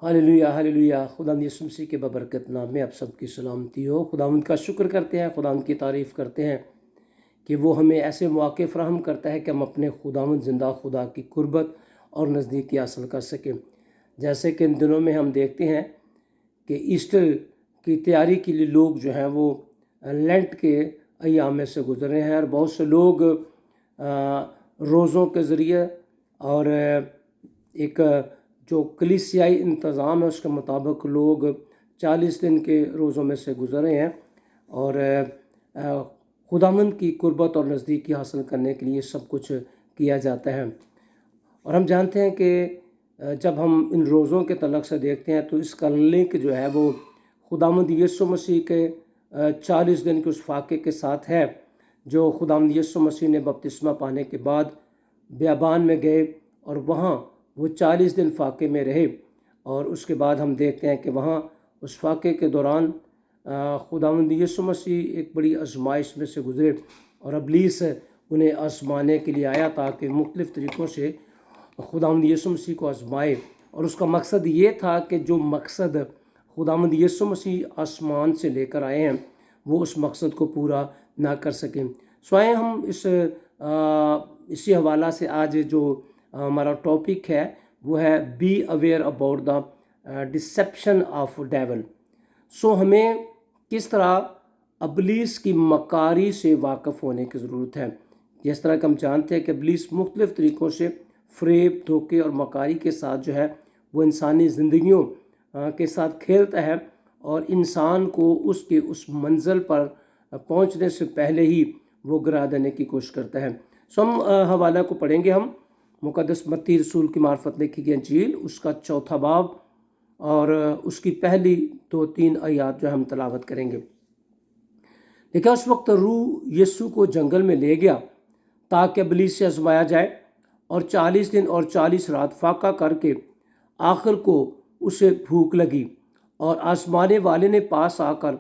Hallelujah hallelujah. खुदावंद यीशु मसीह के बबरकत नाम में आप सबकी सलामती हो। खुदावंद का शुक्र करते हैं, खुदावंद की तारीफ़ करते हैं कि वो हमें ऐसे मौके फ़राहम करता है कि हम अपने खुदावंद ज़िंदा खुदा की कुर्बत और नज़दीकी हासिल कर सकें। जैसे कि इन दिनों में हम देखते हैं कि ईस्टर की तैयारी के लिए लोग जो हैं वो लेंट के अय्याम में से गुजर रहे हैं, और बहुत से लोग रोज़ों के ज़रिए और एक जो कलीसियाई इंतज़ाम है उसके मुताबिक लोग 40 दिन के रोज़ों में से गुजर रहे हैं, और खुदावंद की कुर्बत और नज़दीकी हासिल करने के लिए सब कुछ किया जाता है। और हम जानते हैं कि जब हम इन रोज़ों के तलक से देखते हैं तो इसका लिंक जो है वो खुदावंद यीशु मसीह के 40 दिन के उस फाके के साथ है, जो खुदावंद यीशु मसीह ने बपतिस्मा पाने के बाद बियाबान में गए और वहाँ वो 40 दिन फाके में रहे। और उसके बाद हम देखते हैं कि वहाँ उस फाके के दौरान खुदावंद यीशु मसीह एक बड़ी आजमाइश में से गुजरे, और इब्लीस उन्हें आजमाने के लिए आया ताकि मुख्तलिफ़ तरीक़ों से खुदावंद यीशु मसीह को आजमाए। और उसका मकसद ये था कि जो मकसद खुदावंद यीशु मसीह आसमान से लेकर आए हैं वो उस मकसद को पूरा ना कर सकें। स्वयं हम इसी हवाला से आज जो हमारा टॉपिक है वो है be aware about the deception of devil. हमें किस तरह इब्लीस की मकारी से वाकिफ़ होने की ज़रूरत है। जिस तरह कि हम जानते हैं कि इब्लीस मुख्तलिफ़ तरीक़ों से फ़रेब, धोखे और मकारी के साथ जो है वो इंसानी ज़िंदगियों के साथ खेलता है, और इंसान को उसके उस मंज़िल पर पहुंचने से पहले ही वो गिरा देने की कोशिश करता है। हम हवाला को पढ़ेंगे। हम मुक़द्दस मत्ती रसूल की मार्फत लिखी गई इंजील उसका 4था बाब और उसकी पहली 2-3 आयत जो हम तलावत करेंगे। देखिए, उस वक्त रूह यीशु को जंगल में ले गया ताकि इब्लीस से आजमाया जाए, और 40 दिन और 40 रात फाका करके आखिर को उसे भूख लगी, और आजमाने वाले ने पास आकर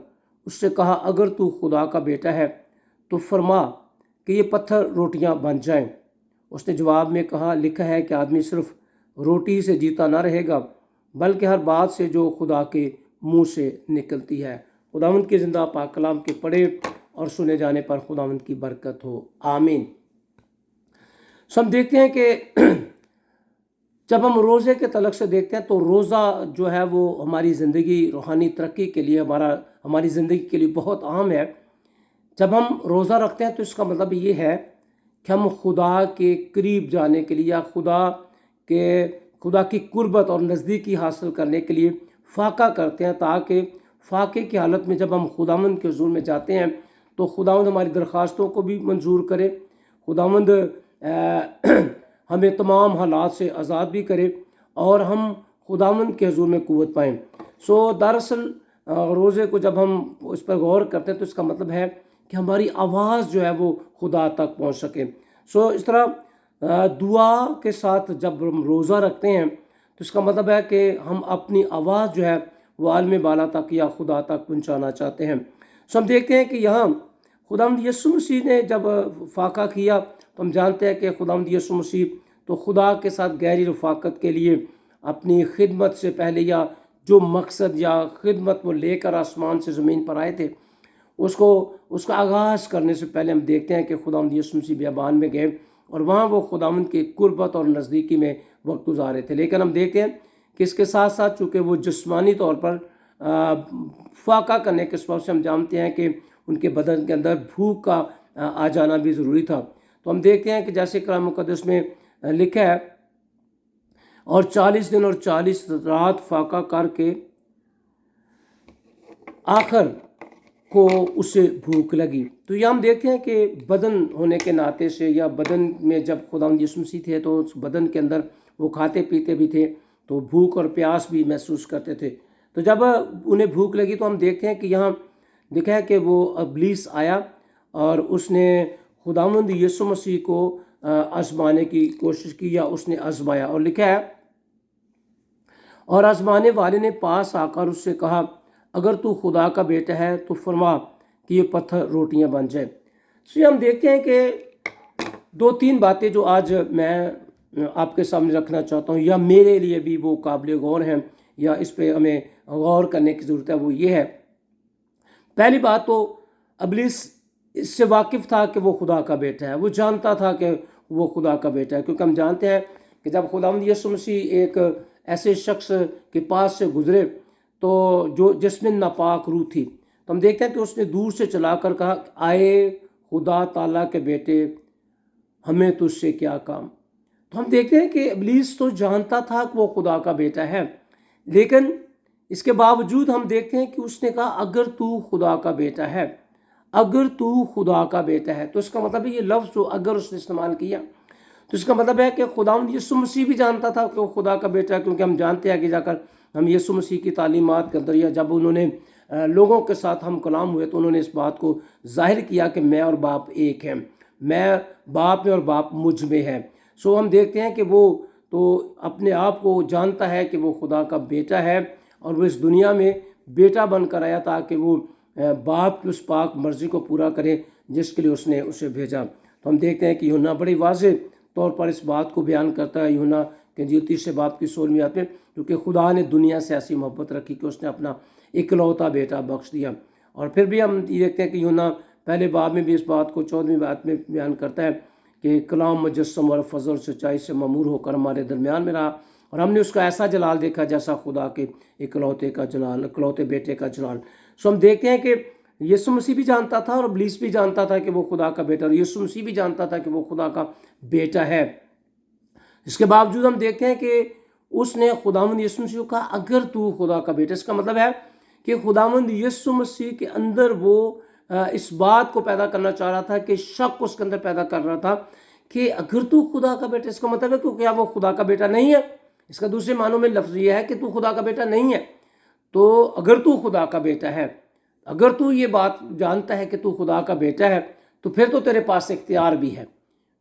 उससे कहा, अगर तू खुदा का बेटा है तो फरमा कि ये पत्थर रोटियां बन जाएं। उसने जवाब में कहा, लिखा है कि आदमी सिर्फ रोटी से जीता ना रहेगा बल्कि हर बात से जो खुदा के मुंह से निकलती है। खुदावंद के ज़िंदा पाक कलाम के पढ़े और सुने जाने पर खुदावंद की बरकत हो, आमीन। हम देखते हैं कि जब हम रोज़े के तलक से देखते हैं तो रोज़ा जो है वो हमारी ज़िंदगी रूहानी तरक्की के लिए हमारी ज़िंदगी के लिए बहुत अहम है। जब हम रोज़ा रखते हैं तो इसका मतलब ये है कि हम खुदा के करीब जाने के लिए या खुदा की कुर्बत और नज़दीकी हासिल करने के लिए फाका करते हैं, ताकि फाके की हालत में जब हम खुदावंद के हुज़ूर में जाते हैं तो खुदावंद हमारी दरख्वास्तों को भी मंजूर करे, खुदावंद हमें तमाम हालात से आज़ाद भी करे और हम खुदावंद के हुज़ूर में क़ुव्वत पाएँ। दरअसल रोज़े को जब हम उस पर गौर करते हैं तो इसका मतलब है कि हमारी आवाज़ जो है वो खुदा तक पहुंच सके। इस तरह दुआ के साथ जब हम रोज़ा रखते हैं तो इसका मतलब है कि हम अपनी आवाज़ जो है वो आलम बाला तक या खुदा तक पहुंचाना चाहते हैं। हम देखते हैं कि यहाँ खुदावंद यीशु मसीह ने जब फाका किया तो हम जानते हैं कि खुदावंद यीशु मसीह तो खुदा के साथ गहरी रफ़ाकत के लिए अपनी खिदमत से पहले या जो मकसद या खिदमत वो लेकर आसमान से ज़मीन पर आए थे उसका आगाज़ करने से पहले हम देखते हैं कि खुदावंद यीशु मसीह बियाबान में गए और वहाँ वो खुदावंद के कुर्बत और नज़दीकी में वक्त गुजारे थे। लेकिन हम देखते हैं कि इसके साथ साथ चूँकि वो जिस्मानी तौर पर फाका करने के सबब से हम जानते हैं कि उनके बदन के अंदर भूख का आ जाना भी ज़रूरी था। तो हम देखते हैं कि जैसे कलाम मुक़द्दस में लिखा है, और 40 दिन और 40 रात फाका करके आखिर को उसे भूख लगी। तो ये हम देखते हैं कि बदन होने के नाते से या बदन में जब खुदावंद यीशु मसीह थे तो उस बदन के अंदर वो खाते पीते भी थे, तो भूख और प्यास भी महसूस करते थे। तो जब उन्हें भूख लगी तो हम देखते हैं कि यहाँ लिखा है कि वो इब्लीस आया और उसने खुदावंद यीशु मसीह को आजमाने की कोशिश की या उसने आजमाया, और लिखा है, और आजमाने वाले ने पास आकर उससे कहा, अगर तू खुदा का बेटा है तो फरमा कि ये पत्थर रोटियां बन जाए। हम देखते हैं कि 2-3 बातें जो आज मैं आपके सामने रखना चाहता हूँ या मेरे लिए भी वो काबिल गौर हैं یا اس پہ ہمیں غور کرنے کی ضرورت ہے وہ یہ ہے، پہلی بات تو ابلیس اس سے واقف تھا کہ وہ خدا کا بیٹا ہے، وہ جانتا تھا کہ وہ خدا کا بیٹا ہے، کیونکہ ہم جانتے ہیں کہ جب خداوند یسوع مسیح ایک ایسے شخص کے پاس سے گزرے تو جس میں ناپاک روح تھی، تو ہم دیکھتے ہیں کہ اس نے دور سے چلا کر کہا، آئے خدا تعالیٰ کے بیٹے، ہمیں تجھ سے کیا کام۔ تو ہم دیکھتے ہیں کہ ابلیس تو جانتا تھا کہ وہ خدا کا بیٹا ہے، لیکن اس کے باوجود ہم دیکھتے ہیں کہ اس نے کہا، اگر تو خدا کا بیٹا ہے، اگر تو خدا کا بیٹا ہے، تو اس کا مطلب ہے یہ لفظ جو اگر اس نے استعمال کیا تو اس کا مطلب ہے کہ خداوند یسوع مسیح بھی جانتا تھا کہ وہ خدا کا بیٹا ہے، کیونکہ ہم جانتے ہیں کہ جا کر ہم یسوع مسیح کی تعلیمات کے اندر یا جب انہوں نے لوگوں کے ساتھ ہم کلام ہوئے تو انہوں نے اس بات کو ظاہر کیا کہ میں اور باپ ایک ہیں، میں باپ میں اور باپ مجھ میں ہے۔ سو ہم دیکھتے ہیں کہ وہ تو اپنے آپ کو جانتا ہے کہ وہ خدا کا بیٹا ہے، اور وہ اس دنیا میں بیٹا بن کر آیا تاکہ وہ باپ کی اس پاک مرضی کو پورا کرے جس کے لیے اس نے اسے بھیجا۔ تو ہم دیکھتے ہیں کہ یوحنا بڑی واضح طور پر اس بات کو بیان کرتا ہے، یوحنا کہ 30 باب کی 16 آیت میں، کیونکہ خدا نے دنیا سے ایسی محبت رکھی کہ اس نے اپنا اکلوتا بیٹا بخش دیا۔ اور پھر بھی ہم دیکھتے ہیں کہ یوحنا پہلے باب میں بھی اس بات کو 14 آیت میں بیان کرتا ہے کہ کلام مجسم اور فضل سچائی سے مامور ہو کر ہمارے درمیان میں رہا، اور ہم نے اس کا ایسا جلال دیکھا جیسا خدا کے اکلوتے کا جلال، اکلوتے بیٹے کا جلال۔ سو ہم دیکھتے ہیں کہ یسوع مسیح بھی جانتا تھا اور ابلیس بھی جانتا تھا کہ وہ خدا کا بیٹا، اور یسوع مسیح بھی جانتا تھا کہ وہ خدا کا بیٹا ہے۔ اس کے باوجود ہم دیکھتے ہیں کہ اس نے خداوند یسوع مسیح کو کہا، اگر تو خدا کا بیٹا۔ اس کا مطلب ہے کہ خداوند یسوع مسیح کے اندر وہ اس بات کو پیدا کرنا چاہ رہا تھا کہ شک اس کے اندر پیدا کر رہا تھا کہ اگر تو خدا کا بیٹا، اس کا مطلب ہے کہ کیا وہ خدا کا بیٹا نہیں ہے؟ اس کا دوسرے معنوں میں لفظ یہ ہے کہ تو خدا کا بیٹا نہیں ہے۔ تو اگر تو خدا کا بیٹا ہے، اگر تو یہ بات جانتا ہے کہ تو خدا کا بیٹا ہے، تو پھر تو تیرے پاس اختیار بھی ہے،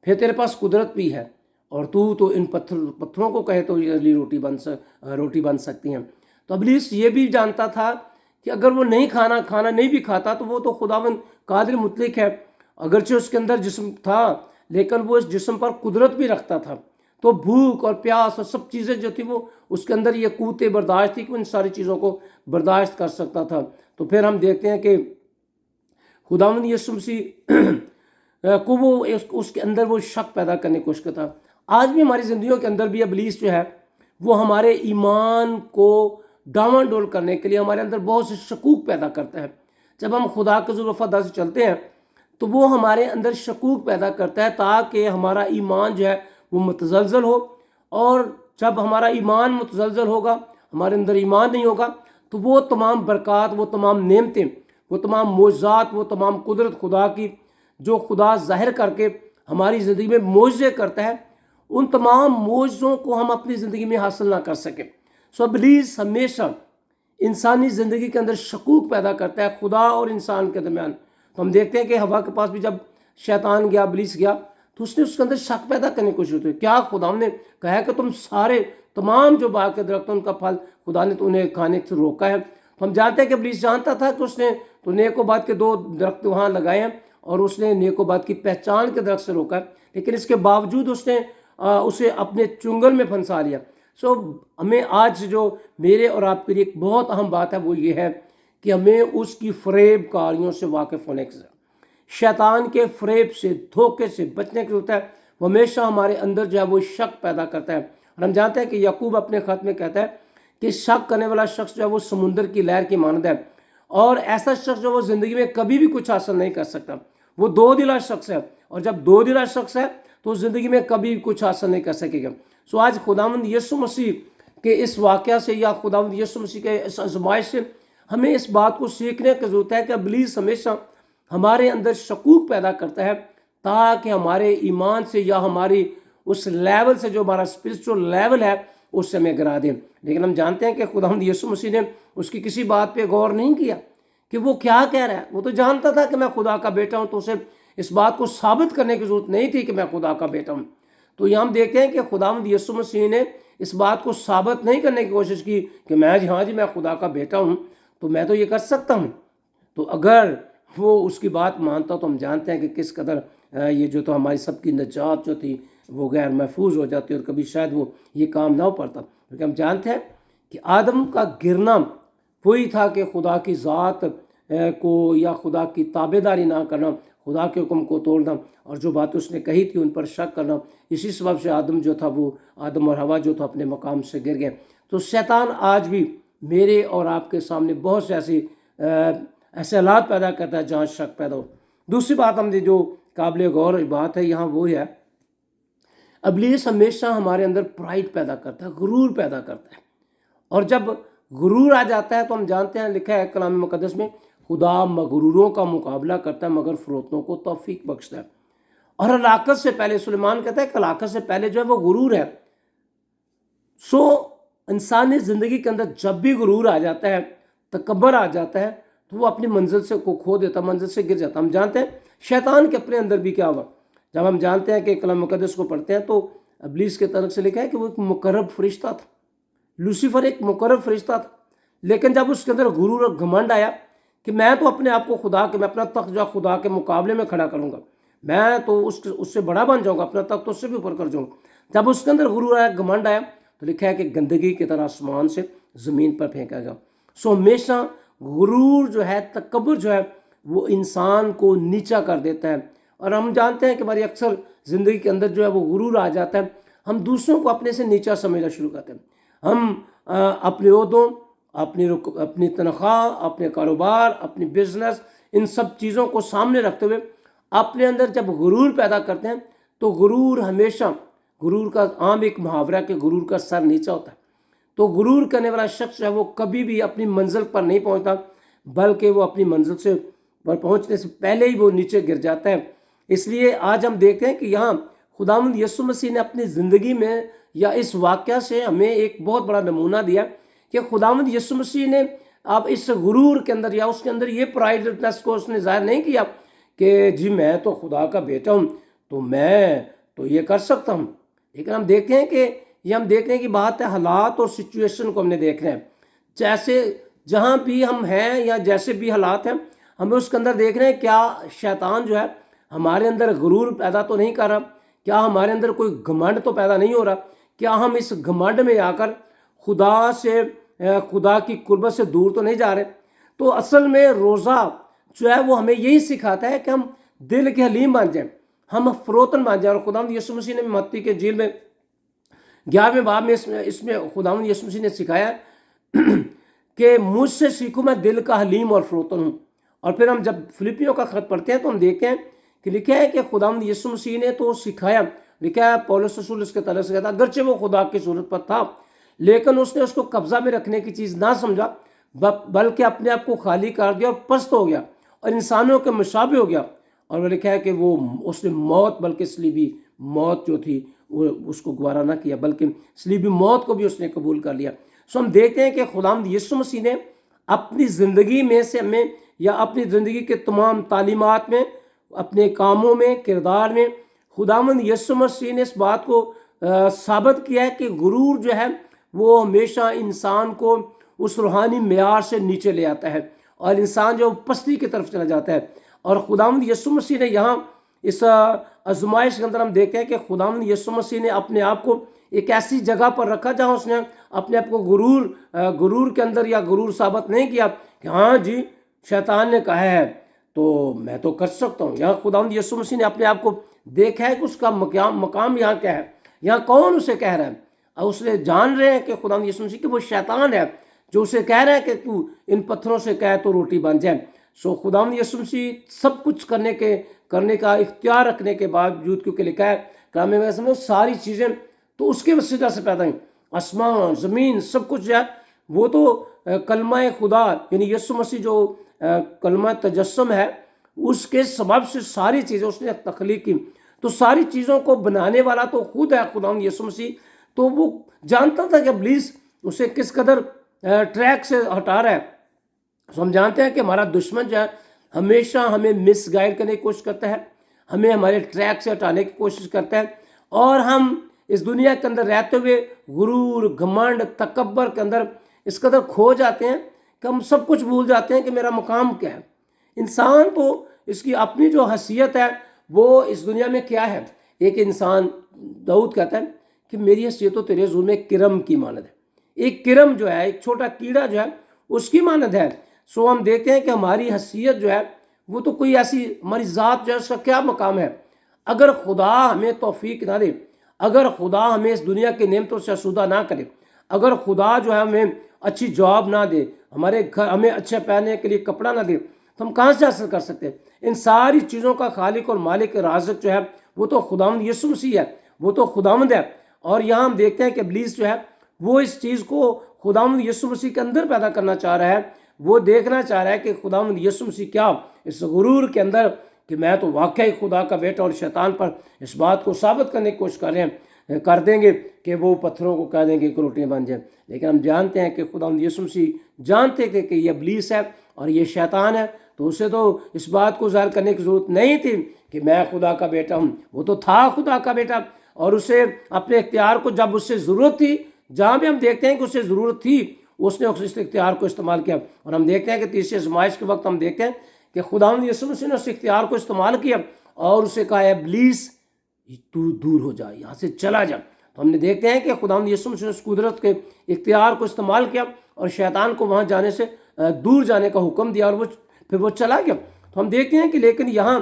پھر تیرے پاس قدرت بھی ہے، اور تو ان پتھروں کو کہے تو یہ روٹی بن سکتی ہیں۔ تو ابلیس یہ بھی جانتا تھا کہ اگر وہ کھانا نہیں بھی کھاتا تو وہ تو خداوند قادر مطلق ہے، اگرچہ اس کے اندر جسم تھا لیکن وہ اس جسم پر قدرت بھی رکھتا تھا، تو بھوک اور پیاس اور سب چیزیں جو تھی وہ اس کے اندر یہ قوت برداشت تھی کہ وہ ان ساری چیزوں کو برداشت کر سکتا تھا۔ تو پھر ہم دیکھتے ہیں کہ خداوند یسوع مسیح کو وہ اس کے اندر وہ شک پیدا کرنے کی کوشش کرتا۔ آج بھی ہماری زندگیوں کے اندر بھی ابلیس جو ہے وہ ہمارے ایمان کو ڈاواں ڈول کرنے کے لیے ہمارے اندر بہت سے شکوک پیدا کرتا ہے۔ جب ہم خدا کے حضور وفاداری سے چلتے ہیں تو وہ ہمارے اندر شکوک پیدا کرتا ہے تاکہ ہمارا ایمان جو ہے وہ متزلزل ہو، اور جب ہمارا ایمان متزلزل ہوگا، ہمارے اندر ایمان نہیں ہوگا، تو وہ تمام برکات، وہ تمام نعمتیں، وہ تمام معجزات، وہ تمام قدرت خدا کی جو خدا ظاہر کر کے ہماری زندگی میں معجزے کرتا ہے، ان تمام معجزوں کو ہم اپنی زندگی میں حاصل نہ کر سکیں۔ سو ابلیس ہمیشہ انسانی زندگی کے اندر شکوک پیدا کرتا ہے خدا اور انسان کے درمیان۔ تو ہم دیکھتے ہیں کہ ہوا کے پاس بھی جب شیطان گیا، ابلیس گیا، تو اس نے اس کے اندر شک پیدا کرنے کی کوشش کی، کیا خدا نے کہا ہے کہ تم تمام جو باغ کے درخت ہیں ان کا پھل خدا نے تو انہیں کھانے سے روکا ہے؟ تو ہم جانتے ہیں کہ ابلیس جانتا تھا کہ اس نے تو نیک و بد کے 2 درخت وہاں لگائے ہیں، اور اس نے نیک و بد کی پہچان کے درخت سے روکا ہے، لیکن اس کے باوجود اس نے اسے اپنے چنگل میں پھنسا لیا۔ سو ہمیں آج جو میرے اور آپ کے لیے ایک بہت اہم بات ہے وہ یہ ہے کہ ہمیں اس کی فریب کاریوں سے واقف ہونے کی ضرورت ہے۔ شیطان کے فریب سے، دھوکے سے بچنے کی ضرورت ہے۔ وہ ہمیشہ ہمارے اندر جو ہے وہ شک پیدا کرتا ہے، اور ہم جانتے ہیں کہ یعقوب اپنے خط میں کہتا ہے کہ شک کرنے والا شخص جو ہے وہ سمندر کی لہر کی مانند ہے، اور ایسا شخص جو وہ زندگی میں کبھی بھی کچھ حاصل نہیں کر سکتا، وہ 2 دلا شخص ہے، اور جب 2 دلا شخص ہے تو زندگی میں کبھی کچھ حاصل نہیں کر سکے گا۔ سو آج خداوند یسوع مسیح کے اس واقعہ سے یا خداوند یسوع مسیح کے اس آزمائش سے ہمیں اس بات کو سیکھنے کی ضرورت ہے کہ ابلیس ہمیشہ ہمارے اندر شکوک پیدا کرتا ہے تاکہ ہمارے ایمان سے یا ہماری اس لیول سے جو ہمارا اسپرچول لیول ہے اس سے ہمیں گرا دیں۔ لیکن ہم جانتے ہیں کہ خداوند یسوع مسیح نے اس کی کسی بات پہ غور نہیں کیا کہ وہ کیا کہہ رہا ہے۔ وہ تو جانتا تھا کہ میں خدا کا بیٹا ہوں، تو اسے اس بات کو ثابت کرنے کی ضرورت نہیں تھی کہ میں خدا کا بیٹا ہوں۔ تو یہاں ہم دیکھتے ہیں کہ خداوند یسوع مسیح نے اس بات کو ثابت نہیں کرنے کی کوشش کی کہ میں میں خدا کا بیٹا ہوں تو میں تو یہ کر سکتا ہوں۔ تو اگر وہ اس کی بات مانتا تو ہم جانتے ہیں کہ کس قدر یہ جو تو ہماری سب کی نجات جو تھی وہ غیر محفوظ ہو جاتی، اور کبھی شاید وہ یہ کام نہ ہو پاتا، کیونکہ ہم جانتے ہیں कि आदम का गिरना वही था कि खुदा की ज़ात को या खुदा की ताबेदारी ना करना, खुदा के हुक्म को तोड़ना और जो बात उसने कही थी उन पर शक करना। इसी सबब से आदम जो था वो आदम और हवा जो था अपने मकाम से गिर गए। तो शैतान आज भी मेरे और आपके सामने बहुत से ऐसे हालात पैदा करता है जहाँ शक पैदा हो। दूसरी बात हमने जो काबिल गौर बात है यहाँ वो है, इब्लीस हमेशा हमारे अंदर प्राइड पैदा करता है, गुरूर पैदा करता है। और जब गुरूर आ जाता है तो हम जानते हैं, लिखा है कलाम मुकद्दस में, खुदा मगरूरों का मुकाबला करता है मगर फरोतों को तौफीक बख्शता है। और हलाकत से पहले, सुलेमान कहता है हलाकत से पहले जो है वो गुरूर है। सो इंसानी ज़िंदगी के अंदर जब भी गुरूर आ जाता है, तकब्बर आ जाता है, तो वो अपनी मंजिल से को खो देता, मंजिल से गिर जाता। हम जानते हैं शैतान के अपने अंदर भी क्या हुआ। जब हम जानते हैं कि कलाम मुकद्दस को पढ़ते हैं तो इब्लीस के तरफ से लिखा है कि वो एक मुकर्रब फरिश्ता था, लूसीफर एक मुकर्रब फरिश्ता था। लेकिन जब उसके अंदर गुरूर और घमंड आया कि मैं तो अपने आप को खुदा के, मैं अपना तख्त जो खुदा के मुकाबले में खड़ा करूँगा, मैं तो उससे बड़ा बन जाऊँगा, अपना तख्त उससे भी ऊपर कर जाऊँगा। जब उसके अंदर गुरूर आया, घमंड आया, तो लिखा है कि गंदगी की तरह आसमान से ज़मीन पर फेंका गया। सो हमेशा गुरूर जो है, तकब्बुर जो है, वो इंसान को नीचा कर देता है। और हम जानते हैं कि हमारी अक्सर ज़िंदगी के अंदर जो है वो गुरूर आ जाता है, हम दूसरों को अपने से नीचा समझना शुरू करते हैं। हम अपने ओहदों, अपनी तनख्वाह, अपने कारोबार, अपनी बिजनेस, इन सब चीज़ों को सामने रखते हुए अपने अंदर जब गुरूर पैदा करते हैं तो गुरूर हमेशा, गुरूर का आम एक मुहावरा कि गुरूर का सर नीचा होता है। तो गुरूर करने वाला शख्स है वो कभी भी अपनी मंजिल पर नहीं पहुंचता, बल्कि वो अपनी मंजिल से पर पहुंचने से पहले ही वो नीचे गिर जाता है। इसलिए आज हम देखते हैं कि यहाँ खुदावंद यीशु मसीह ने अपनी ज़िंदगी में या इस वाक़या से हमें एक बहुत बड़ा नमूना दिया कि खुदावंद यीशु मसीह ने अब इस गुरूर के अंदर या उसके अंदर ये प्राइडनेस को उसने ज़ाहिर नहीं किया कि जी मैं तो खुदा का बेटा हूँ तो मैं तो ये कर सकता हूँ। लेकिन हम देखते हैं कि ये हम देख रहे हैं कि बात है हालात और सिचुएशन को हमने देख रहे हैं। जैसे जहाँ भी हम हैं या जैसे भी हालात हैं, हमें उसके अंदर देख रहे हैं क्या शैतान जो है हमारे अंदर गुरूर पैदा तो नहीं कर रहा, क्या हमारे अंदर कोई घमंड तो पैदा नहीं हो रहा, क्या हम इस घमंड में आकर खुदा की कुर्बत से दूर तो नहीं जा रहे। तो असल में रोज़ा जो है वो हमें यही सिखाता है कि हम दिल के हलीम बन जाएं, हम फरोतन बन जाएं। और खुदावंद यीशु मसीह ने मत्ती के इंजील में 11वें बाब में इसमें खुदावंद यीशु मसीह ने सिखाया कि मुझसे सीखो मैं दिल का हलीम और फरोतन हूँ। और फिर हम जब फिलिपियों का खत पढ़ते हैं तो हम देखते हैं कि लिखा है कि खुदावंद यीशु मसीह ने तो सिखाया, लिखा है पौलुस रसूल इसके तरह से कहता, अगरचे वो खुदा की सूरत पर था लेकिन उसने उसको कब्जा में रखने की चीज़ ना समझा, बल्कि अपने आप को खाली कर दिया और पस्त हो गया और इंसानों के मुशाबे हो गया। और वो लिखा है कि वो उसने मौत, बल्कि सलीबी मौत जो थी वो उसको गवारा ना किया, बल्कि सलीबी मौत को भी उसने कबूल कर लिया। सो हम देखते हैं कि खुदावंद यीशु मसीह ने अपनी ज़िंदगी में से हमें या अपनी ज़िंदगी के तमाम तालीमात में, अपने कामों में, किरदार में खुदावंद यीशु मसीह ने इस बात को साबित किया है कि गुरूर जो है वो हमेशा इंसान को उस रूहानी मेयार से नीचे ले आता है और इंसान जो पस्ती की तरफ चला जाता है। और खुदावंद यीशु मसीह ने यहाँ इस आजमाइश के अंदर हम देखते हैं कि खुदावंद यीशु मसीह ने अपने आप को एक ऐसी जगह पर रखा जहाँ उसने अपने आप को गुरूर के अंदर या गुरूर साबित नहीं किया कि हाँ जी शैतान ने कहा है तो मैं तो कर सकता हूँ। यहाँ खुदावंद यीशु मसीह ने अपने आप को देखा है कि उसका मकाम यहाँ क्या है, यहाँ कौन उसे कह रहा है। और उसने जान रहे हैं कि खुदावंद यीशु मसीह कि वो शैतान है जो उसे कह रहा है कि तू इन पत्थरों से कह तो रोटी बन जाए। सो खुदावंद यीशु मसीह सब कुछ करने का इख्तियार रखने के बावजूद, क्योंकि लिखा है कलाम में समझो सारी चीज़ें तो उसके वसीला से पैदा हुई, आसमान ज़मीन सब कुछ जो है वो तो कलमा खुदा यानी यीशु मसीह जो कलमा तजस्सुम है उसके सबब से सारी चीज़ें उसने तख्लीक की। तो सारी चीज़ों को बनाने वाला तो खुद है खुदावंद यीशु मसीह। तो वो जानता था कि इब्लीस उसे किस कदर ट्रैक से हटा रहा है। तो हम जानते हैं कि हमारा दुश्मन जो है हमेशा हमें मिसगाइड करने की कोशिश करता है, हमें हमारे ट्रैक से हटाने की कोशिश करता है और हम इस दुनिया के अंदर रहते हुए गुरूर, घमंड, तकब्बर के अंदर इस कदर खो जाते हैं कि हम सब कुछ भूल जाते हैं कि मेरा मुकाम क्या है। इंसान तो इसकी अपनी जो हैसियत है वो इस दुनिया में क्या है। एक इंसान दाऊद कहता है कि मेरी हैसियत तो तेरे हुजूर में किरम की मानद है, ایک کرم جو ہے، ایک چھوٹا کیڑا جو ہے اس کی مانند ہے۔ سو ہم دیکھتے ہیں کہ ہماری حیثیت جو ہے وہ تو کوئی ایسی، ہماری ذات جو ہے اس کا کیا مقام ہے؟ اگر خدا ہمیں توفیق نہ دے، اگر خدا ہمیں اس دنیا کے نعمتوں سے آسودہ نہ کرے، اگر خدا جو ہے ہمیں اچھی جاب نہ دے، ہمارے گھر ہمیں اچھے پہننے کے لیے کپڑا نہ دے، تو ہم کہاں سے حاصل کر سکتے ہیں؟ ان ساری چیزوں کا خالق اور مالک رازق جو ہے وہ تو خداوند یسوع مسیح ہے، وہ تو خداوند ہے۔ اور یہاں ہم دیکھتے ہیں کہ ابلیس جو ہے وہ اس چیز کو خداوند یسوع مسیح کے اندر پیدا کرنا چاہ رہا ہے۔ وہ دیکھنا چاہ رہا ہے کہ خداوند یسوع مسیح کیا اس غرور کے اندر کہ میں تو واقعی خدا کا بیٹا، اور شیطان پر اس بات کو ثابت کرنے کی کوشش کر دیں گے کہ وہ پتھروں کو کہہ دیں گے کہ روٹیاں بن جائیں۔ لیکن ہم جانتے ہیں کہ خداوند یسوع مسیح جانتے تھے کہ یہ ابلیس ہے اور یہ شیطان ہے، تو اسے تو اس بات کو ظاہر کرنے کی ضرورت نہیں تھی کہ میں خدا کا بیٹا ہوں۔ وہ تو تھا خدا کا بیٹا، اور اسے اپنے اختیار کو جب اس سے ضرورت تھی، جہاں بھی ہم دیکھتے ہیں کہ اسے ضرورت تھی، اس نے اس اختیار کو استعمال کیا۔ اور ہم دیکھتے ہیں کہ تیسری آزمائش کے وقت ہم دیکھتے ہیں کہ خداوند یسوع مسیح نے اس اختیار کو استعمال کیا اور اسے کہا ہے ابلیس تو دور ہو جا، یہاں سے چلا جا۔ تو ہم نے دیکھتے ہیں کہ خداوند یسوع مسیح نے اس قدرت کے اختیار کو استعمال کیا اور شیطان کو وہاں جانے سے دور جانے کا حکم دیا، اور پھر وہ چلا گیا۔ تو ہم دیکھتے ہیں کہ لیکن یہاں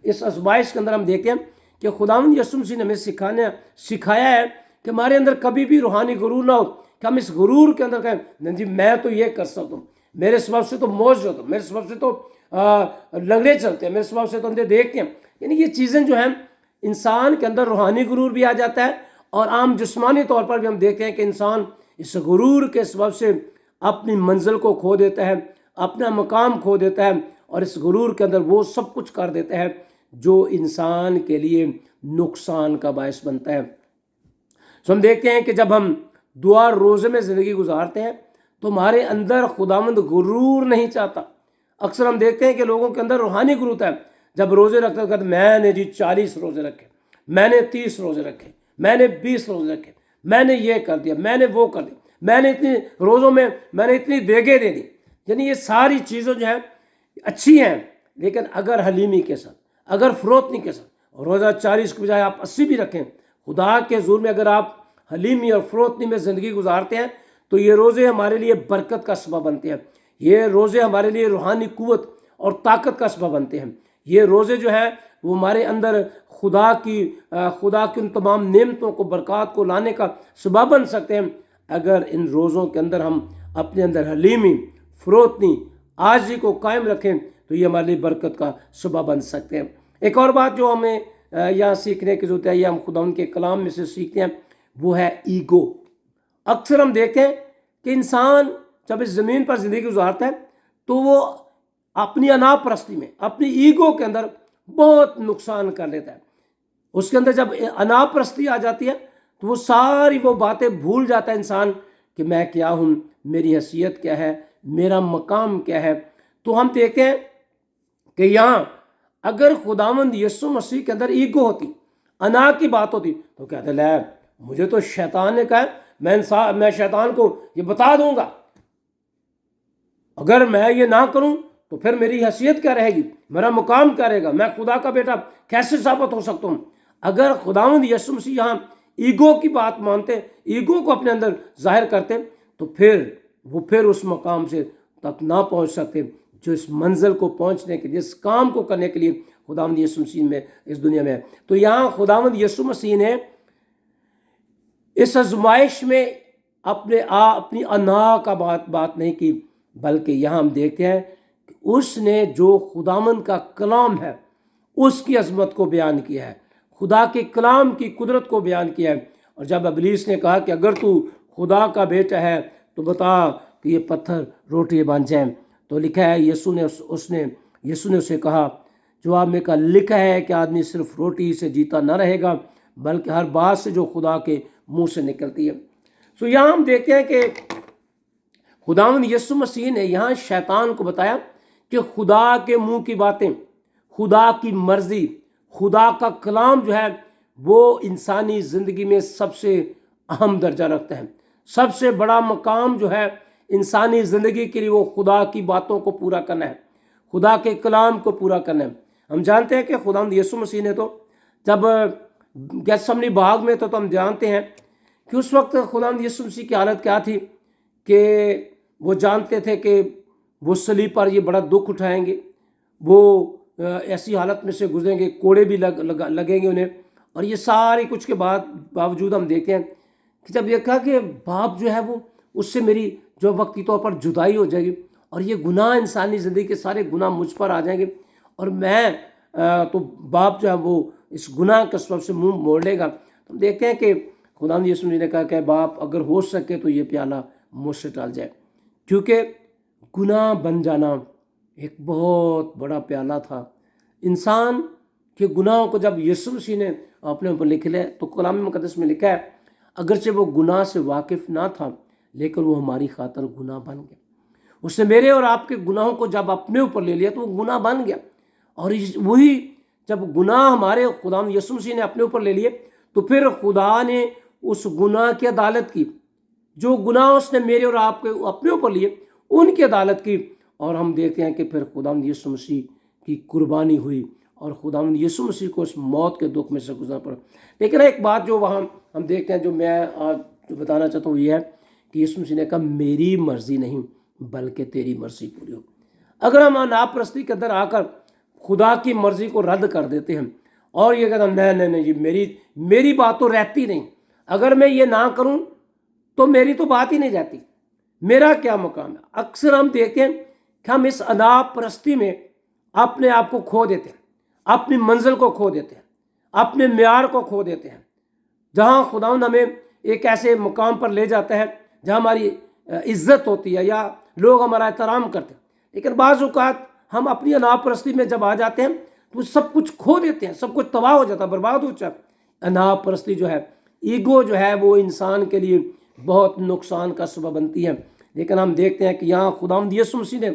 اس آزمائش کے اندر ہم دیکھتے ہیں کہ خداوند یسوع مسیح نے ہمیں سکھایا ہے کہ ہمارے اندر کبھی بھی روحانی غرور نہ ہو کہ ہم اس غرور کے اندر کہیں نہیں جی میں تو یہ کر سکتا ہوں، میرے سبب سے تو موج ہوتا، میرے سبب سے تو لنگڑے چلتے ہیں، میرے سبب سے تو اندھے دیکھتے ہیں۔ یعنی یہ چیزیں جو ہیں انسان کے اندر روحانی غرور بھی آ جاتا ہے، اور عام جسمانی طور پر بھی ہم دیکھتے ہیں کہ انسان اس غرور کے سبب سے اپنی منزل کو کھو دیتا ہے، اپنا مقام کھو دیتا ہے، اور اس غرور کے اندر وہ سب کچھ کر دیتا ہے جو انسان کے لیے نقصان کا باعث بنتا ہے۔ تو ہم دیکھتے ہیں کہ جب ہم دعا روزے میں زندگی گزارتے ہیں تو ہمارے اندر خداوند غرور نہیں چاہتا۔ اکثر ہم دیکھتے ہیں کہ لوگوں کے اندر روحانی غرور ہے، جب روزے رکھتے ہیں میں نے 40 روزے رکھے، میں نے 30 روزے رکھے، میں نے 20 روزے رکھے، میں نے یہ کر دیا، میں نے وہ کر دیا، میں نے اتنی روزوں میں میں نے اتنی دیگیں دے دی۔ یعنی یہ ساری چیزیں جو ہیں اچھی ہیں، لیکن اگر حلیمی کے ساتھ، اگر فروتنی کے ساتھ، روزہ 40 کے بجائے آپ 80 بھی رکھیں، خدا کے حضور میں اگر آپ حلیمی اور فروتنی میں زندگی گزارتے ہیں تو یہ روزے ہمارے لیے برکت کا سبب بنتے ہیں، یہ روزے ہمارے لیے روحانی قوت اور طاقت کا سبب بنتے ہیں۔ یہ روزے جو ہیں وہ ہمارے اندر خدا کی ان تمام نعمتوں کو، برکات کو لانے کا سبب بن سکتے ہیں، اگر ان روزوں کے اندر ہم اپنے اندر حلیمی، فروتنی، عاجزی کو قائم رکھیں تو یہ ہمارے لیے برکت کا سبب بن سکتے ہیں۔ ایک اور بات جو ہمیں یہاں سیکھنے کی ضرورت ہے، یہ ہم خدا کے کلام میں سے سیکھتے ہیں، وہ ہے ایگو۔ اکثر ہم دیکھتے ہیں کہ انسان جب اس زمین پر زندگی گزارتا ہے تو وہ اپنی انا پرستی میں، اپنی ایگو کے اندر بہت نقصان کر لیتا ہے۔ اس کے اندر جب انا پرستی آ جاتی ہے تو وہ ساری وہ باتیں بھول جاتا ہے انسان کہ میں کیا ہوں، میری حیثیت کیا ہے، میرا مقام کیا ہے۔ تو ہم دیکھتے ہیں کہ یہاں اگر خداوند یسوع مسیح کے اندر ایگو ہوتی، انا کی بات ہوتی، تو کہتے لے مجھے تو شیطان نے کہا میں شیطان کو یہ بتا دوں گا، اگر میں یہ نہ کروں تو پھر میری حیثیت کیا رہے گی، میرا مقام کیا رہے گا، میں خدا کا بیٹا کیسے ثابت ہو سکتا ہوں۔ اگر خداوند یسوع مسیح یہاں ایگو کی بات مانتے، ایگو کو اپنے اندر ظاہر کرتے، تو پھر اس مقام سے تک نہ پہنچ سکتے جو اس منزل کو پہنچنے کے، جس کام کو کرنے کے لیے خداوند یسوع مسیح میں اس دنیا میں ہے۔ تو یہاں خداوند یسوع مسیح نے اس آزمائش میں اپنی انا کا بات نہیں کی، بلکہ یہاں ہم دیکھتے ہیں کہ اس نے جو خداوند کا کلام ہے اس کی عظمت کو بیان کیا ہے، خدا کے کلام کی قدرت کو بیان کیا ہے۔ اور جب ابلیس نے کہا کہ اگر تو خدا کا بیٹا ہے تو بتا کہ یہ پتھر روٹی بن جائیں، تو لکھا ہے یسوع نے اسے کہا، جواب میں کہا لکھا ہے کہ آدمی صرف روٹی سے جیتا نہ رہے گا بلکہ ہر بات سے جو خدا کے منہ سے نکلتی ہے۔ سو یہاں ہم دیکھتے ہیں کہ خداوند یسوع مسیح نے یہاں شیطان کو بتایا کہ خدا کے منہ کی باتیں، خدا کی مرضی، خدا کا کلام جو ہے وہ انسانی زندگی میں سب سے اہم درجہ رکھتا ہے۔ سب سے بڑا مقام جو ہے انسانی زندگی کے لیے وہ خدا کی باتوں کو پورا کرنا ہے، خدا کے کلام کو پورا کرنا ہے۔ ہم جانتے ہیں کہ خداوند یسوع مسیح نے تو جب گیتسمنی باغ میں تو ہم جانتے ہیں کہ اس وقت خداوند یسوع مسیح کی حالت کیا تھی کہ وہ جانتے تھے کہ وہ صلیب پر یہ بڑا دکھ اٹھائیں گے، وہ ایسی حالت میں سے گزریں گے، کوڑے بھی لگیں گے انہیں، اور یہ سارے کچھ کے باوجود ہم دیکھتے ہیں کہ جب یہ کہا کہ باپ جو ہے وہ اس سے میری جو وقتی طور پر جدائی ہو جائے گی، اور یہ گناہ انسانی زندگی کے سارے گناہ مجھ پر آ جائیں گے، اور میں تو باپ جو ہے وہ اس گناہ کے سبب سے منہ موڑ لے گا۔ ہم دیکھتے ہیں کہ خداوند یسوع مسیح نے کہا کہ باپ اگر ہو سکے تو یہ پیالہ مجھ سے ٹال جائے، کیونکہ گناہ بن جانا ایک بہت بڑا پیالہ تھا۔ انسان کے گناہوں کو جب یسوع مسیح نے اپنے اوپر لکھ لیا تو کلام مقدس میں لکھا ہے اگرچہ وہ گناہ سے واقف نہ تھا لیکن وہ ہماری خاطر گناہ بن گیا۔ اس نے میرے اور آپ کے گناہوں کو جب اپنے اوپر لے لیا تو وہ گناہ بن گیا، اور وہی جب گناہ ہمارے خداوند یسوع مسیح نے اپنے اوپر لے لیے تو پھر خدا نے اس گناہ کی عدالت کی، جو گناہ اس نے میرے اور آپ کے اپنے اوپر لیے ان کی عدالت کی، اور ہم دیکھتے ہیں کہ پھر خداوند یسوع مسیح کی قربانی ہوئی اور خداوند یسوع مسیح کو اس موت کے دکھ میں سے گزرنا پڑا۔ لیکن ایک بات جو وہاں ہم دیکھتے ہیں، جو میں آج جو بتانا چاہتا ہوں، یہ ہے کہ یسوع مسیح نے کہا میری مرضی نہیں بلکہ تیری مرضی پوری ہو۔ اگر ہم ناپ پرستی کے اندر آ کر خدا کی مرضی کو رد کر دیتے ہیں اور یہ کہتا نہیں جی میری بات تو رہتی نہیں، اگر میں یہ نہ کروں تو میری تو بات ہی نہیں جاتی، میرا کیا مقام ہے۔ اکثر ہم دیکھتے ہیں کہ ہم اس اناپ پرستی میں اپنے آپ کو کھو دیتے ہیں، اپنی منزل کو کھو دیتے ہیں، اپنے معیار کو کھو دیتے ہیں، جہاں خداوند ہمیں ایک ایسے مقام پر لے جاتا ہے جہاں ہماری عزت ہوتی ہے یا لوگ ہمارا احترام کرتے ہیں۔ لیکن بعض اوقات ہم اپنی اناپ پرستی میں جب آ جاتے ہیں تو سب کچھ کھو دیتے ہیں، سب کچھ تباہ ہو جاتا ہے، برباد ہو جاتا ہے۔ اناپ پرستی جو ہے، ایگو جو ہے، وہ انسان کے لیے بہت نقصان کا سبب بنتی ہے۔ لیکن ہم دیکھتے ہیں کہ یہاں خداوند یسوع مسیح نے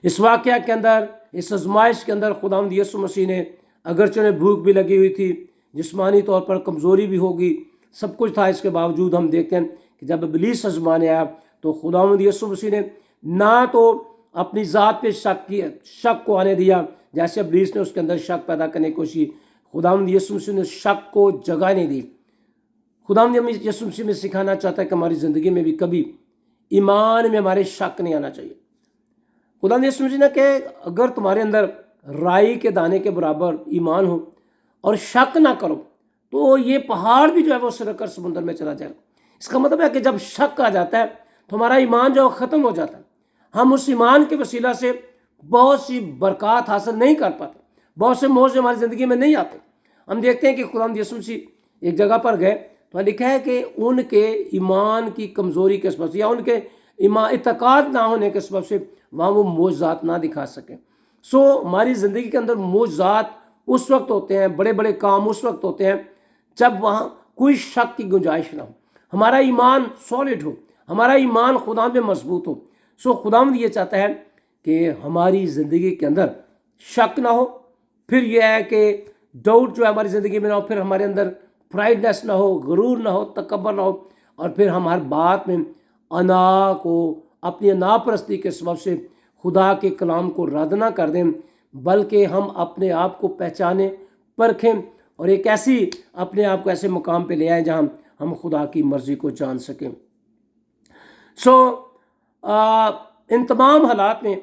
اس واقعہ کے اندر، اس آزمائش کے اندر، خداوند یسوع مسیح نے اگرچہ انہیں بھوک بھی لگی ہوئی تھی، جسمانی طور پر کمزوری بھی ہوگی، سب کچھ تھا، اس کے باوجود ہم دیکھتے ہیں کہ جب ابلیس آزمانے آیا تو خداوند یسوع مسیح نے نہ تو اپنی ذات پہ شک کو آنے دیا، جیسے ابلیس نے اس کے اندر شک پیدا کرنے کی کوشش کی، خداوند یسوع مسیح نے شک کو جگہ نہیں دی۔ خداوند یسوع مسیح میں سکھانا چاہتا ہے کہ ہماری زندگی میں بھی کبھی ایمان میں ہمارے شک نہیں آنا چاہیے۔ خداوند یسوع مسیح نے کہ اگر تمہارے اندر رائی کے دانے کے برابر ایمان ہو اور شک نہ کرو تو یہ پہاڑ بھی جو ہے وہ سرک کر سمندر میں چلا جائے گا۔ اس کا مطلب ہے کہ جب شک آ جاتا ہے تو ہمارا ایمان جو ختم ہو جاتا ہے، ہم اس ایمان کے وسیلہ سے بہت سی برکات حاصل نہیں کر پاتے، بہت سے موضوع ہماری زندگی میں نہیں آتے۔ ہم دیکھتے ہیں کہ خداوند یسوع مسیح ایک جگہ پر گئے تو لکھا ہے کہ ان کے ایمان کی کمزوری کے سبب سے یا ان کے اعتقاد نہ ہونے کے سبب سے وہاں وہ معجزات نہ دکھا سکے۔ ہماری زندگی کے اندر معجزات اس وقت ہوتے ہیں، بڑے بڑے کام اس وقت ہوتے ہیں جب وہاں کوئی شک کی گنجائش نہ ہو، ہمارا ایمان سالڈ ہو، ہمارا ایمان خدا میں مضبوط ہو۔ خداوند یہ چاہتا ہے کہ ہماری زندگی کے اندر شک نہ ہو، پھر یہ ہے کہ ڈاؤٹ جو ہے ہماری زندگی میں نہ ہو، پھر ہمارے اندر پرائڈنس نہ ہو، غرور نہ ہو، تکبر نہ ہو، اور پھر ہم ہر بات میں اپنی انا پرستی کے سبب سے خدا کے کلام کو رد نہ کر دیں، بلکہ ہم اپنے آپ کو پہچانیں، پرکھیں، اور ایک ایسی اپنے آپ کو ایسے مقام پہ لے آئیں جہاں ہم خدا کی مرضی کو جان سکیں۔ ان تمام حالات میں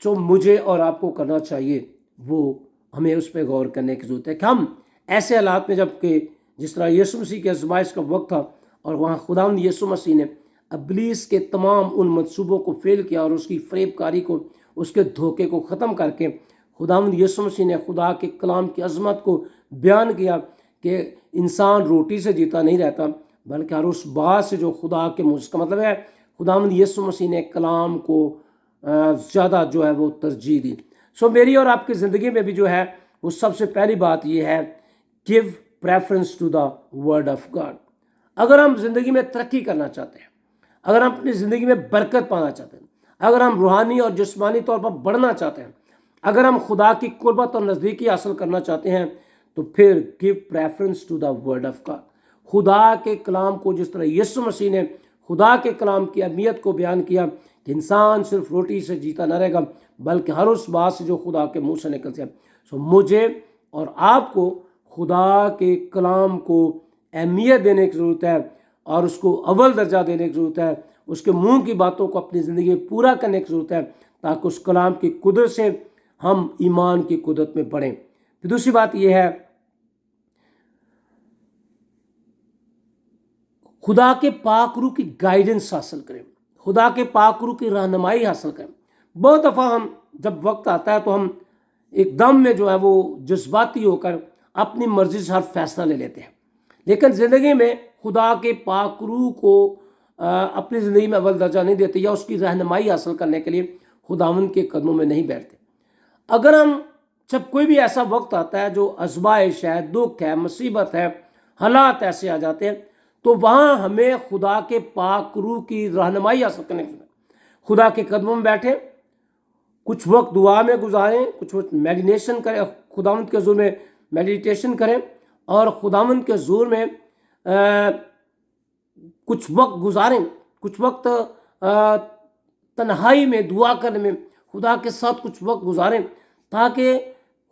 جو مجھے اور آپ کو کرنا چاہیے وہ ہمیں اس پہ غور کرنے کی ضرورت ہے کہ ہم ایسے حالات میں، جب کہ جس طرح یسوع مسیح کے آزمائش کا وقت تھا اور وہاں خداوند یسوع مسیح نے ابلیس کے تمام ان منصوبوں کو فیل کیا اور اس کی فریب کاری کو، اس کے دھوکے کو ختم کر کے خداوند یسوع مسیح نے خدا کے کلام کی عظمت کو بیان کیا کہ انسان روٹی سے جیتا نہیں رہتا بلکہ ہر اس بات سے جو خدا کے منہ، اس کا مطلب ہے خداوند یسوع مسیح نے کلام کو زیادہ جو ہے وہ ترجیح دی۔ میری اور آپ کی زندگی میں بھی جو ہے وہ سب سے پہلی بات یہ ہے، give preference to the word of God۔ اگر ہم زندگی میں ترقی کرنا چاہتے ہیں، اگر ہم اپنی زندگی میں برکت پانا چاہتے ہیں، اگر ہم روحانی اور جسمانی طور پر بڑھنا چاہتے ہیں، اگر ہم خدا کی قربت اور نزدیکی حاصل کرنا چاہتے ہیں تو پھر give preference to the word of God۔ خدا کے کلام کو، جس طرح یسوع مسیح نے خدا کے کلام کی اہمیت کو بیان کیا کہ انسان صرف روٹی سے جیتا نہ رہے گا بلکہ ہر اس بات سے جو خدا کے منہ سے نکلتے ہیں۔ مجھے اور آپ کو خدا کے کلام کو अहमियत देने की ज़रूरत है और उसको अव्वल दर्जा देने की ज़रूरत है। उसके मुंह की बातों को अपनी ज़िंदगी में पूरा करने की ज़रूरत है ताकि उस कलाम की कुदरत से हम ईमान की कुदरत में बढ़ें। फिर दूसरी बात यह है, खुदा के पाक रूह की गाइडेंस हासिल करें, खुदा के पाक रूह की रहनुमाई हासिल करें। बहुत दफ़ा हम जब वक्त आता है तो हम एकदम में जो है वो जज्बाती होकर अपनी मर्जी से हर फैसला ले लेते हैं, लेकिन ज़िंदगी में खुदा के पाक रूह को अपनी ज़िंदगी में अव्वल दर्जा नहीं देते या उसकी रहनुमाई हासिल करने के लिए खुदावंद के कदमों में नहीं बैठते। अगर हम जब कोई भी ऐसा वक्त आता है जो आज़माइश है, दुख है, मुसीबत है, हालात ऐसे आ जाते हैं, तो वहाँ हमें खुदा के पाक रूह की रहनुमाई हासिल करने के लिए खुदा के कदमों में बैठें, कुछ वक्त दुआ में गुजारें, कुछ वक्त मेडिटेशन करें, खुदावंद के ज़ोर में मेडिटेशन करें और खुदावंद के ज़ोर में कुछ वक्त गुजारें, कुछ वक्त तन्हाई में दुआ करने में खुदा के साथ कुछ वक्त गुजारें ताकि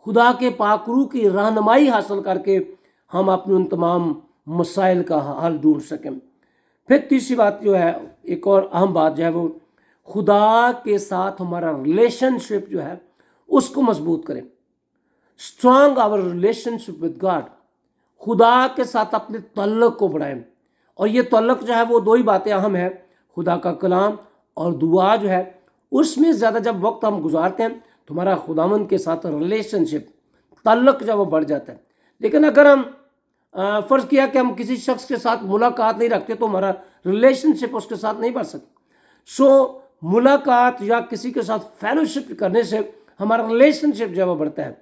खुदा के पाक रूह की रहनुमाई हासिल करके हम अपने उन तमाम मसाइल का हल ढूंढ सकें। फिर तीसरी बात जो है, एक और अहम बात जो है वो खुदा के साथ हमारा रिलेशनशिप जो है उसको मजबूत करें। Strong our relationship with God, खुदा के साथ अपने तल्लुक को बढ़ाएं। और ये तल्लुक जो है वो दो ही बातें अहम है, खुदा का कलाम और दुआ जो है, उसमें ज़्यादा जब वक्त हम गुजारते हैं तो हमारा खुदावंद के साथ रिलेशनशिप तल्लुक जो वो बढ़ जाता है। लेकिन अगर हम फ़र्ज़ किया कि हम किसी शख्स के साथ मुलाकात नहीं रखते तो हमारा रिलेशनशिप उसके साथ नहीं बढ़ सकता। मुलाकात या किसी के साथ फेलोशिप करने से हमारा रिलेशनशिप जो है वो बढ़ता है।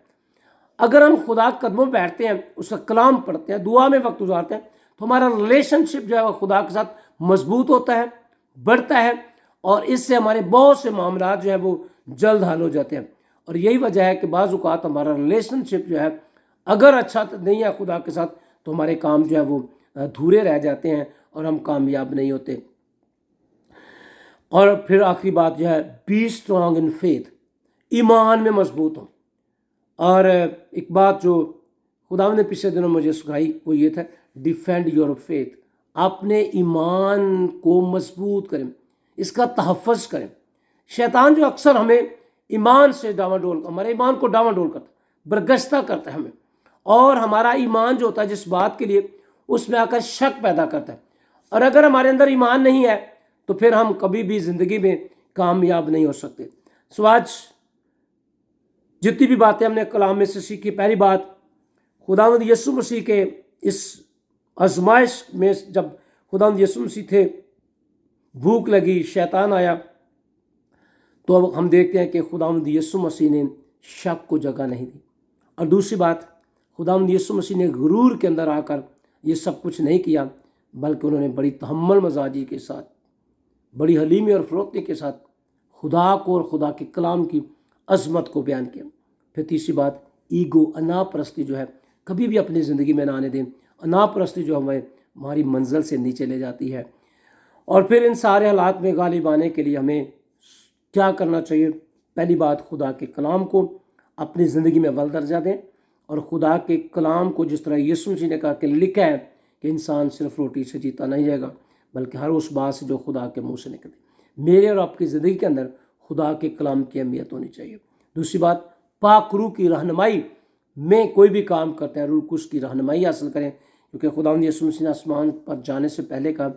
अगर हम खुदा के कदमों में बैठते हैं, उसका कलाम पढ़ते हैं, दुआ में वक्त गुजारते हैं, तो हमारा रिलेशनशिप जो है वो खुदा के साथ मजबूत होता है, बढ़ता है और इससे हमारे बहुत से मामला जो है वो जल्द हल हो जाते हैं। और यही वजह है कि बाज़ औक़ात हमारा रिलेशनशिप जो है अगर अच्छा नहीं है खुदा के साथ, तो हमारे काम जो है वो अधूरे रह जाते हैं और हम कामयाब नहीं होते। और फिर आखिरी बात जो है, बी स्ट्रॉन्ग इन फेथ, ईमान में मजबूत हो। और एक बात जो खुदा ने पिछले दिनों मुझे सिखाई वो ये था, डिफेंड योर फेथ, अपने ईमान को मजबूत करें, इसका तहफ़्फ़ुज़ करें। शैतान जो अक्सर हमें ईमान से डावाडोल, हमारे ईमान को डावाडोल करता है, बरगश्ता करता है हमें, और हमारा ईमान जो होता है जिस बात के लिए, उसमें आकर शक पैदा करता है। और अगर हमारे अंदर ईमान नहीं है तो फिर हम कभी भी ज़िंदगी में कामयाब नहीं हो सकते। सो आज जितनी भी बातें हमने कलाम में से सीखी, पहली बात, खुदावंद यीशु मसीह के इस आजमाइश में जब खुदावंद यीशु मसीह थे, भूख लगी, शैतान आया, तो अब हम देखते हैं कि खुदावंद यीशु मसीह ने शक को जगह नहीं दी। और दूसरी बात, खुदावंद यीशु मसीह ने गुरूर के अंदर आकर ये सब कुछ नहीं किया, बल्कि उन्होंने बड़ी तहम्मुल मजाजी के साथ, बड़ी हलीमी और फरोख्ती के साथ खुदा को और खुदा के कलाम की अज़मत को बयान किया। फिर तीसरी बात, ईगो, अनापरस्ती जो है कभी भी अपनी ज़िंदगी में ना आने दें। अनापरस्ती जो हमें हमारी मंजिल से नीचे ले जाती है। और फिर इन सारे हालात में गालिब आने के लिए हमें क्या करना चाहिए? पहली बात, खुदा के कलाम को अपनी ज़िंदगी में अव्वल दर्जा दें और खुदा के कलाम को, जिस तरह यीशु मसीह ने कहा कि लिखा है कि इंसान सिर्फ रोटी से जीता नहीं जाएगा, बल्कि हर उस बात से जो खुदा के मुंह से निकले। मेरे और आपकी ज़िंदगी के अंदर खुदा के कलाम की अहमियत होनी चाहिए। दूसरी बात, पाक रूह की रहनुमाई में कोई भी काम करते हैं, रूह कुछ की रहनुमाई हासिल करें, क्योंकि खुदावंद यीशु मसीह ने आसमान पर जाने से पहले कहा,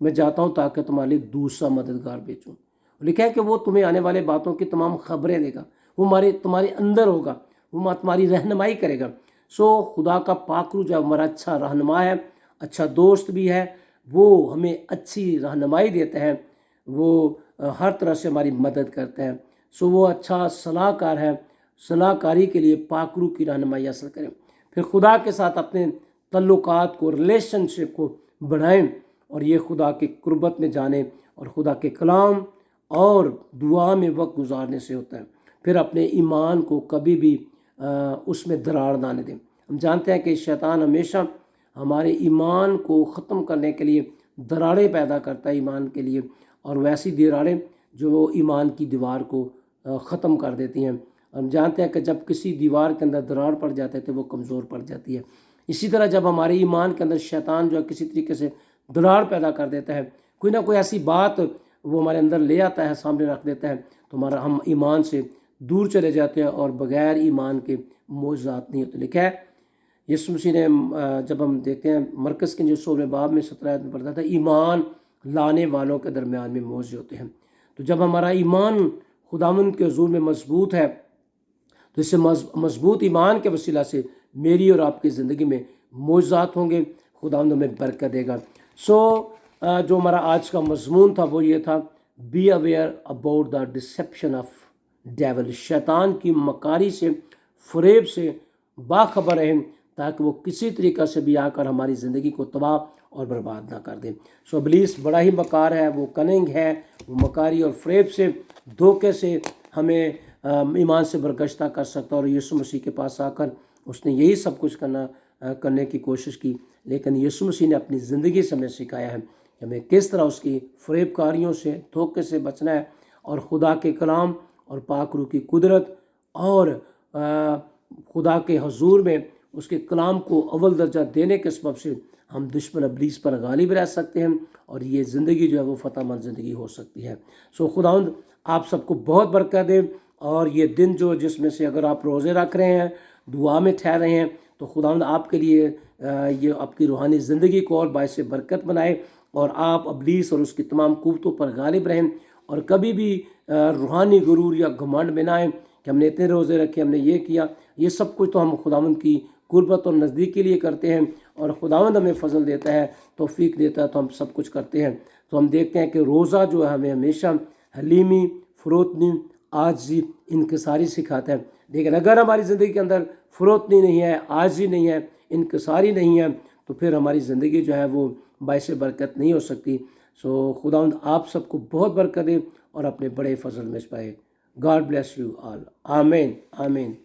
मैं जाता हूँ ताकि तुम्हारे लिए दूसरा मददगार भेजूँ। लिखा है कि वो तुम्हें आने वाले बातों की तमाम खबरें देगा, वो तुम्हारे अंदर होगा, वो तुम्हारी रहनुमाई करेगा। सो खुदा का पाक रूह जो हमारा अच्छा रहनुमा है, अच्छा दोस्त भी है, वो हमें अच्छी रहनुमाई देते हैं, वो हर तरह से हमारी मदद करते हैं। सो वो अच्छा सलाहकार है। सलाहकारी के लिए पाक रूह की रहनुमाई हासिल करें। फिर खुदा के साथ अपने तल्लुकात को, रिलेशनशिप को बढ़ाएं और ये खुदा के कुर्बत में जाने और खुदा के कलाम और दुआ में वक्त गुजारने से होता है। फिर अपने ईमान को कभी भी उसमें दरार ना आने दें। हम जानते हैं कि शैतान हमेशा हमारे ईमान को ख़त्म करने के लिए दरारें पैदा करता है ईमान के लिए, और वैसी दरारें जो ईमान की दीवार को ख़त्म कर देती हैं। हम जानते हैं कि जब किसी दीवार के अंदर दरार पड़ जाती है तो वो कमज़ोर पड़ जाती है। इसी तरह जब हमारे ईमान के अंदर शैतान जो है किसी तरीके से दरार पैदा कर देता है, कोई ना कोई ऐसी बात वो हमारे अंदर ले आता है, सामने रख देता है, तो हम ईमान से दूर चले जाते हैं और बग़ैर ईमान के मौजज़ात नहीं होते। लिखा है यीशु मसीह ने जब हम देखते हैं मरकज़ के जो 16वें बाब में 17 में पढ़ता था, ईमान लाने वालों के दरमियान में मौजूद होते हैं। तो जब हमारा ईमान खुदावंद के हुज़ूर में मजबूत है, तो इससे मजबूत ईमान के वसीला से मेरी और आपकी ज़िंदगी में मौजज़ात होंगे, खुदावंद हमें बरकत देगा। जो हमारा आज का मजमून था वो ये था, be aware about the deception of devil. शैतान की मकारी से, फरेब से बाखबर रहें, ताकि वो किसी तरीक़ा से भी आकर हमारी ज़िंदगी को तबाह और बर्बाद ना कर दे। इब्लीस बड़ा ही मकार है, वो कनिंग है, वो मकारी और फरेब से, धोखे से हमें ईमान से बरगश्ता कर सकता है। और यीशु मसीह के पास आकर उसने यही सब कुछ करने की कोशिश की, लेकिन यीशु मसीह ने अपनी ज़िंदगी से हमें सिखाया है कि हमें किस तरह उसकी फरेबकारियों से, धोखे से बचना है, और खुदा के कलाम और पाक रूह की कुदरत और खुदा के हुजूर में उसके कलाम को अव्वल दर्जा देने के सबब से हम दुश्मन इब्लीस पर गालिब रह सकते हैं, और ये ज़िंदगी जो है वो फ़तहमंद ज़िंदगी हो सकती है। खुदावंद आप सबको बहुत बरकत दे। और ये दिन जो जिसमें से अगर आप रोज़े रख रहे हैं, दुआ में ठहर रहे हैं, तो खुदावंद आपके लिए ये आपकी रूहानी ज़िंदगी को और बायसे बरकत बनाए, और आप इब्लीस और उसकी तमाम कुव्वतों पर गालिब रहें, और कभी भी रूहानी गुरूर या घमंड में ना आए कि हमने इतने रोज़े रखे, हमने ये किया। ये सब कुछ तो हम खुदावंद की कुर्बत और नज़दीक के लिए करते हैं, और खुदावंद हमें फजल देता है, तौफीक देता है, तो हम सब कुछ करते हैं। तो हम देखते हैं कि रोज़ा जो है हमें हमेशा हलीमी, फ़रोतनी, आजी, इनकिसारी सिखाता है। लेकिन अगर हमारी ज़िंदगी के अंदर फ़रोतनी नहीं है, आजी नहीं है, इनकिसारी नहीं है, तो फिर हमारी ज़िंदगी जो है वो बायसे बरकत नहीं हो सकती। खुदावंद आप सबको बहुत बरकत दे और अपने बड़े फजल में पाए। God bless you all. आमीन आमीन।